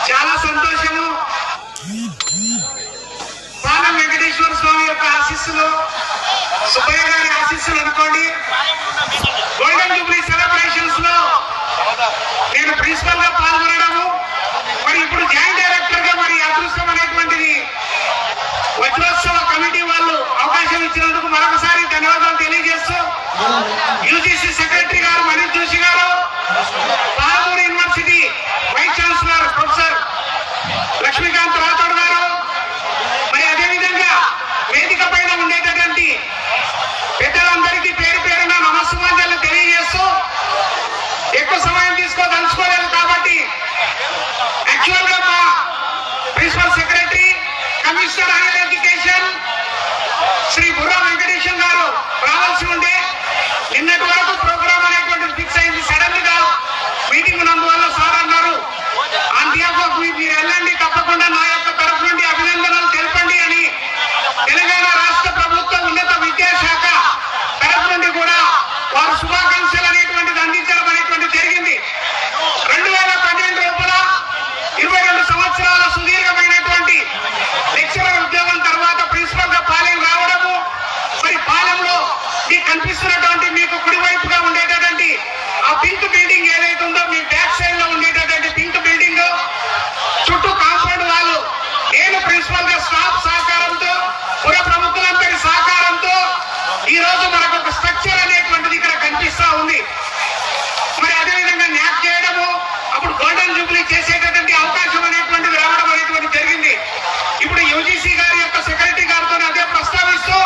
చాలా సంతోషము. పాలెం వెంకటేశ్వర స్వామి యొక్క ఆశీస్సులు, సుబ్బయ్య గారి ఆశీస్సులు అనుకోండి. గోల్డెన్ జూబ్లీ సెలబ్రేషన్స్ లో నేను ప్రిన్సిపల్ గా పాల్గొనడము, మరి ఇప్పుడు జాయింట్ డైరెక్టర్ గా మరి అదృష్టం అనేటువంటిది వజ్రోత్సవ కమిటీ వాళ్ళు అవకాశం ఇచ్చినందుకు మరొకసారి ధన్యవాదాలు తెలియజేస్తూ, యూజీసీ సెక్రటరీ గారు మనీష్ జోషి గారు, Palamuru university vice chancellor professor Lakshmikant Rathod గారు, మరి అదేవిధంగా వేదిక పైన ఉండేటటువంటి పెద్దలందరికీ పేరు పేరున నమస్సుమాంజలు తెలియజేస్తూ, ఎక్కువ సమయం తీసుకోదలుచుకోలేదు కాబట్టి యాక్చువల్ గా మా principal secretary commissioner higher education Shri Burra Venkateshwara గారు రావాల్సి ఉండే, నిన్నటి వరకు ప్రోగ్రామ్ అనేటువంటి ఫిక్స్ అయింది. సడన్ గా మీటింగ్ నందువల్ల సార్ అన్నారు, ఆన్ బిహాఫ్ ఆఫ్ మీరు వెళ్ళండి, తప్పకుండా నా యొక్క తరఫు నుండి అభినందనలు తెలపండి అని తెలంగాణ రాష్ట్ర ప్రభుత్వ ఉన్నత విద్యాశాఖ తరఫు నుండి కూడా వారు శుభాకాంక్షలు అనేటువంటిది అందించడం అనేటువంటి జరిగింది. 2012 లోపల 22 సంవత్సరాల సుదీర్ఘమైనటువంటి లెక్చరర్ ఉద్యోగం తర్వాత ప్రిన్సిపల్ గా పాలెం రావడము, మరి పాలెంలో మీకు కనిపిస్తున్నటువంటి మీకు కుడివైపుగా ఉండేటటువంటి ఆ పింక్ బిల్డింగ్ ఏదైతే ఉందో, మీ బ్యాక్ సైడ్ లో ఉండేటటువంటి పింక్ బిల్డింగ్ చుట్టూ కాంపౌండ్ వాళ్ళు, నేను ప్రిన్సిపల్ గా స్టాఫ్ సహకారంతో, పుర ప్రముఖులందరి సహకారంతో ఈ రోజు మనకు ఒక స్ట్రక్చర్ అనేటువంటిది ఇక్కడ కనిపిస్తా ఉంది. మరి అదేవిధంగా న్యాక్ చేయడము, అప్పుడు గోల్డెన్ జూబ్లీ చేసేటటువంటి అవకాశం అనేటువంటిది రావడం అనేటువంటి జరిగింది. ఇప్పుడు యూజీసీ గారి యొక్క సెక్రటరీ గారితో అదే ప్రస్తావిస్తూ,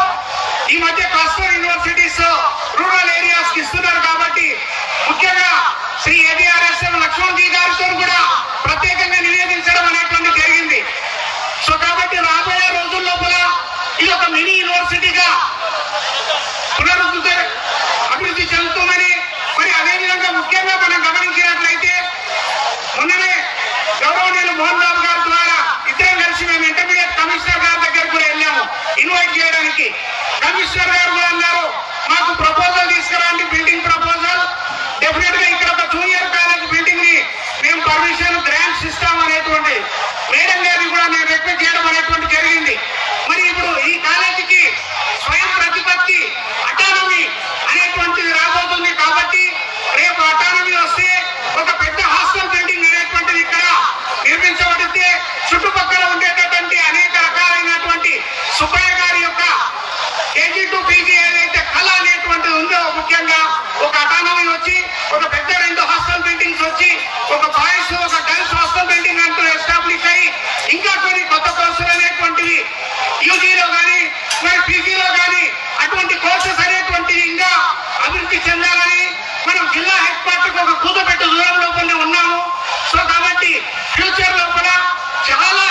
ఈ మధ్య క్లస్టర్ యూనివర్సిటీస్ రూరల్ ఏరియాస్ కి ఇస్తున్నారు కాబట్టి ముఖ్యంగా శ్రీ ఏబిఆర్ఎస్ఎం లక్ష్మణ్ జీ గారితో కూడా ప్రత్యేకంగా నివేదించడం అనేటువంటి జరిగింది. సో కాబట్టి రాబోయే రోజుల లోపల ఇది ఒక మినీ యూనివర్సిటీగా అభివృద్ధి చెందుతుందని, మరి అదేవిధంగా ముఖ్యంగా మనం గమనించినట్లయితే మొన్ననే గౌరవనీయులు మోహన్ బాబు గారి ద్వారా ఇద్దరం కలిసి మేము ఇంటర్మీడియట్ కమిషనర్ గారి దగ్గరకు కూడా వెళ్ళాము ఇన్వైట్ చేయడానికి. కమిషనర్ గారు కూడా అన్నారు, మాకు ప్రపోజల్ తీసుకురండి, బిల్డింగ్ ప్రపోజల్, డెఫినెట్ గా ఇక్కడ ఒక జూనియర్ కాలేజ్ బిల్డింగ్ ని మేము పర్మిషన్ గ్రాంట్స్ ఇస్తాం అనేటువంటి మేడం గారిని కూడా నేను రిక్వెస్ట్ చేయడం అనేటువంటి జరిగింది. మరి ఇప్పుడు ఈ కాలేజీకి స్వయం ప్రతిపత్తి అటానమీ అనేటువంటిది రాబోతుంది కాబట్టి రేపు అటానమీ వస్తే ఒక పెద్ద హాస్టల్ బిల్డింగ్ అనేటువంటిది ఇక్కడ నిర్మించబడితే చుట్టుపక్కల ఉండేటటువంటి అనేక రకాలైనటువంటి సుబ్బయ్య గారి యొక్క కేజీ టు పీజీ ఏదైతే కళ అనేటువంటిది ఉందో, ముఖ్యంగా ఒక అటానమీ వచ్చి ఒక పెద్ద 2 హాస్టల్ బిల్డింగ్స్ వచ్చి ఒక బాయ్స్ ఒక గర్ల్స్ హాస్టల్ బిల్డింగ్ అంటూ ఎస్టాబ్లిష్ అయ్యి ఇంకా కొన్ని కొత్త కోర్సులు అనేటువంటివి యూజీలో కానీ మరి పీజీలో కానీ అటువంటి కోర్సెస్ అనేటువంటివి ఇంకా అభివృద్ధి చెందాలని మనం జిల్లా హెడ్ క్వార్టర్ ఒక కూతపెట్టు దూరం లోపలనే ఉన్నాము. సో కాబట్టి ఫ్యూచర్ లోపల చాలా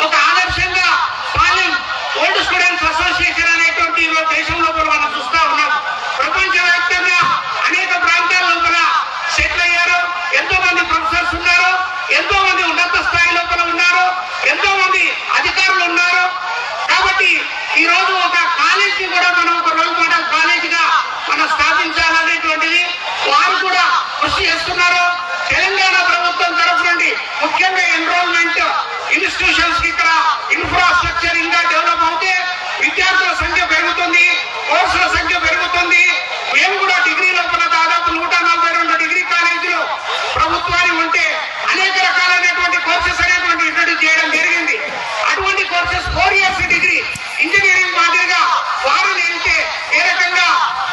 ఒక ఆదర్శంగా పాలెం ఓల్డ్ స్టూడెంట్స్ అసోసియేషన్ అనేటువంటి దేశం లోపల మనం చూస్తా ఉన్నాం. ప్రపంచవ్యాప్తంగా అనేక ప్రాంతాల లోపల సెటిల్ అయ్యారు, ఎంతో మంది ప్రొఫెసర్స్ ఉన్నారు, ఎంతో మంది ఉన్నత స్థాయి లోపల ఉన్నారు, ఎంతో మంది అధికారులు ఉన్నారు. కాబట్టి ఈ రోజు ఒక కాలేజీ కూడా మనం ఒక రోల్ మోడల్ కాలేజీగా మనం స్థాపించాలనేటువంటిది వారు కూడా కృషి చేస్తున్నారు. తెలంగాణ ప్రభుత్వం తరఫు నుండి ముఖ్యంగా ఎన్రోల్మెంట్ ఇన్స్టిట్యూషన్స్ కి ఇక్కడ ఇన్ఫ్రాస్ట్రక్చర్ ఇంకా డెవలప్ అవుతే విద్యార్థుల సంఖ్య పెరుగుతుంది, కోర్సుల సంఖ్య పెరుగుతుంది. మేము కూడా డిగ్రీ లోపల దాదాపు 142 డిగ్రీ కాలేజీలు ప్రభుత్వాన్ని ఉంటే అనేక రకాలైనటువంటి కోర్సెస్ అనేటువంటి ఇంట్రడ్యూస్ చేయడం జరిగింది. అటువంటి కోర్సెస్ 4 ఇయర్స్ డిగ్రీ ఇంజనీరింగ్ మాదిరిగా వారు వెళ్తే ఏ రకంగా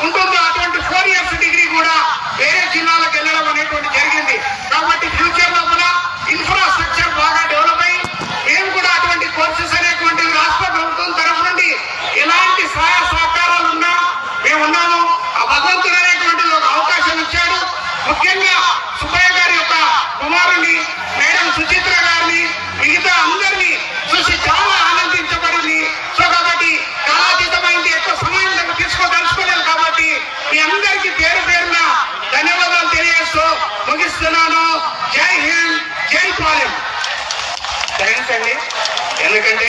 ఉంటుందో అటువంటి 4 ఇయర్స్ డిగ్రీ కూడా వేరే జిల్లాలకు వెళ్ళడం అనేటువంటి జరిగింది. కాబట్టి ఫ్యూచర్ లోపల ఇన్ఫ్రాస్ట్రక్చర్ బాగా డెవలప్ అయ్యి మేము కూడా అటువంటి కోర్సెస్ అనేటువంటి రాష్ట్ర ప్రభుత్వం తరఫు నుండి ఎలాంటి సహాయ సహకారాలు ఉన్నా మేము ఉన్నాము. ఆ భగవంతుడు అనేటువంటిది ఒక అవకాశం ఇచ్చాడు. ముఖ్యంగా సుబ్బయ్య గారి యొక్క కుమారుని మేడం సుచిత్ర గారిని మిగతా అందరినీ చూసి చాలా ఆనందించబడింది. సో కాబట్టి కాలాతీతమైంది, ఎక్కువ సమయం తీసుకోదలుచుకోలేదు కాబట్టి మీ అందరికీ పేరు పేరున ధన్యవాదాలు తెలియజేస్తూ ముగిస్తున్నాను. జై హింద్, జై పాలెం. థ్యాంక్స్ అండి. ఎందుకంటే